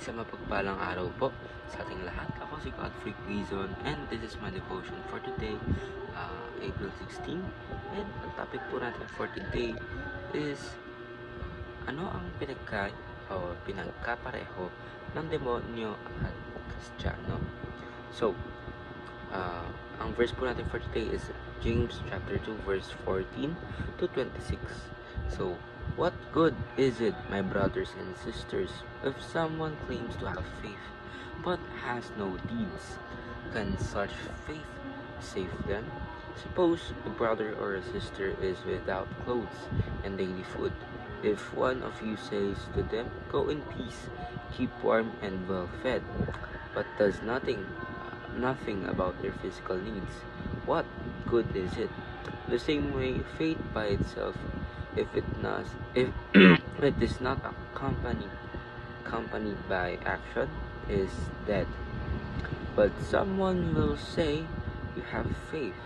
Isang mapagpalang araw po sa ating lahat. Ako si Godfrey Quizon and this is my devotion for today, April 16. And ang topic po natin for today is ano ang pinagkapareho ng demonyo at Kristiyano. So, ang verse po natin for today is James chapter 2 verse 14 to 26. So, what good is it, my brothers and sisters, if someone claims to have faith but has no deeds? Can such faith save them? Suppose a brother or a sister is without clothes and daily food. If one of you says to them, "Go in peace, keep warm and well fed," but does nothing about their physical needs, what good is it? The same way, faith by itself, if it is not accompanied by action, is dead. But someone will say, "You have faith,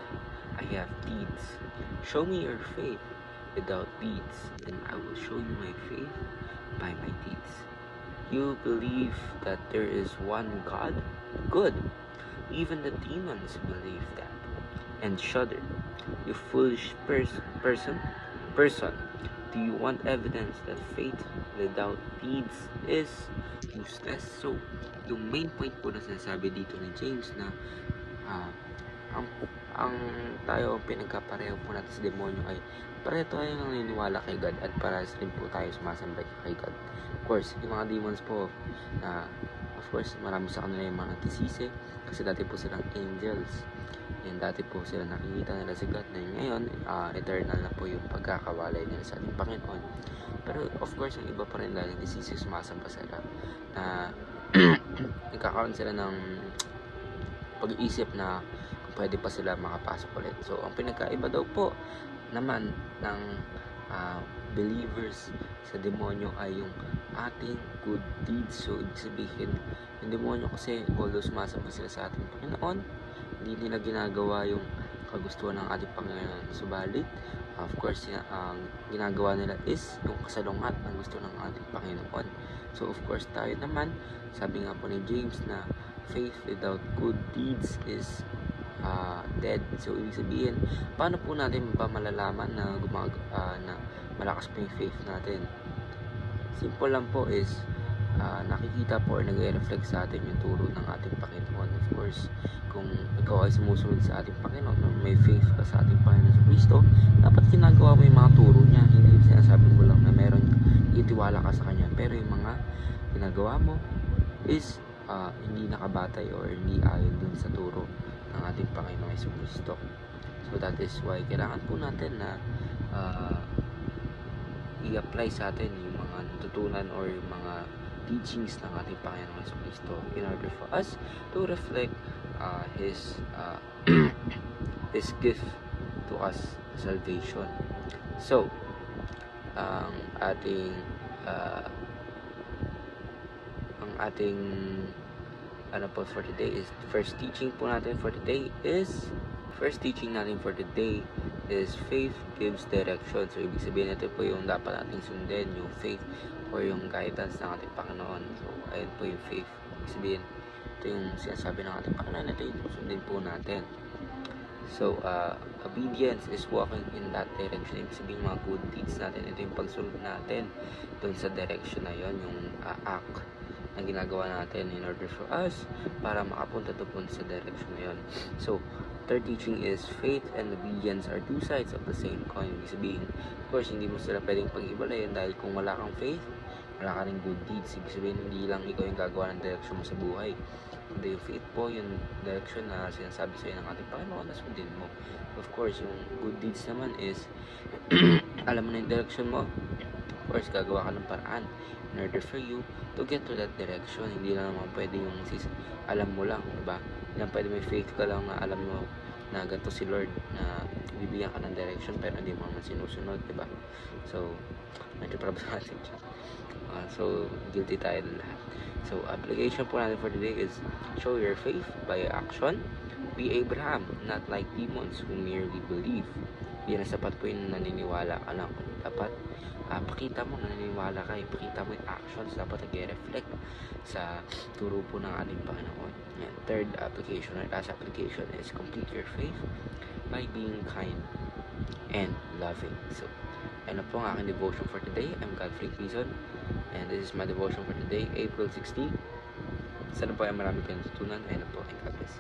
I have deeds. Show me your faith without deeds, and I will show you my faith by my deeds." You believe that there is one God? Good. Even the demons believe that and shudder. You foolish person. Do you want evidence that faith without deeds is useless? So, yung main point po na sinasabi dito ni James na ang tayo pinagkapareho po natin sa demonyo ay pareho tayo naniniwala kay God at parehas rin po tayo sumasamba kay God. Of course, yung mga demons po of course, marami sa kanila yung mga nagsisisi kasi dati po silang angels and dati po sila nakikita nila si God na ngayon eternal na po yung pagkakawalay nila sa ating Panginoon. Pero of course, yung iba pa rin dahil nagsisisi, sumasamba sila na nagkakaroon sila ng pag-iisip na pwede pa sila makapasok ulit. So, ang pinagkaiba daw po naman ng believers sa demonyo ay yung ating good deeds. So, ibig sabihin, yung demonyo kasi, although sumasamba sila sa ating Panginoon, hindi nila ginagawa yung kagustuhan ng ating Panginoon. Subalit, of course, ang ginagawa nila is yung kasalungat ng gusto ng ating Panginoon. So, of course, tayo naman, sabi nga po ni James na faith without good deeds is dead. So, ibig sabihin, paano po natin malalaman na na malakas po yung faith natin? Simple lang po is nakikita po or nag-reflect sa atin yung turo ng ating Panginoon. Of course, kung ikaw ay sumusunod sa ating Panginoon, may faith ka sa ating Panginoon sa Kristo, dapat ginagawa mo yung mga turo niya. Hindi sinasabi mo lang na meron itiwala ka sa Kanya, pero yung mga ginagawa mo is hindi nakabatay or hindi ayon dun sa turo ng ating Panginoon sa Kristo. So that is why kailangan po natin na i-apply sa atin yung mga natutunan or yung mga teachings ng ating Panginoon sa Kristo in order for us to reflect His gift to us, salvation. So, ang ating ano po for today is first teaching natin for today is faith gives direction. So, ibig sabihin ito po yung dapat nating sundin, yung faith or yung guidance ng ating Panginoon. So, ayun po yung faith. Ibig sabihin, ito yung sinasabi ng ating Panginoon, ito yung sundin po natin. So, obedience is walking in that direction. Ibig sabihin, mga good deeds natin, ito yung pagsunod natin doon sa direction na yon, yung act na ginagawa natin in order for us para makapunta doon sa direction na yon. So, third teaching is faith and obedience are two sides of the same coin. Ibig sabihin, of course, hindi mo sila pwedeng pag-ibalayin dahil kung wala kang faith, wala ka rin good deeds. Ibig sabihin, hindi lang ikaw yung gagawa ng direction mo sa buhay. Hindi, yung faith po, yung direction na sinasabi sa'yo ng ating Panginoon na sundin mo. Of course, yung good deeds naman is alam mo na yung direction mo. Of course, gagawa ka ng paraan in order for you to get to that direction. Hindi lang naman pwede yung alam mo lang, diba? Hindi lang pwede may faith ka lang na alam mo na ganito si Lord na bibigyan ka ng direction pero hindi mo naman sinusunod, diba? So, medyo problematic siya. So, guilty tayo ng lahat. So, application po natin for today is show your faith by action. Be Abraham, not like demons who merely believe. Yan ang sapat po yung naniniwala ka lang. dapat pakita mo na naniniwala ka, pakita mo yung actions, dapat nag-reflect sa turo po ng ating Panginoon. And third application or last application is complete your faith by being kind and loving. So, ano po ang aking devotion for today. I'm Godfrey Quizon, and this is my devotion for today, April 16. Sana po ay marami kayong tutunan. Ayun po, and God bless.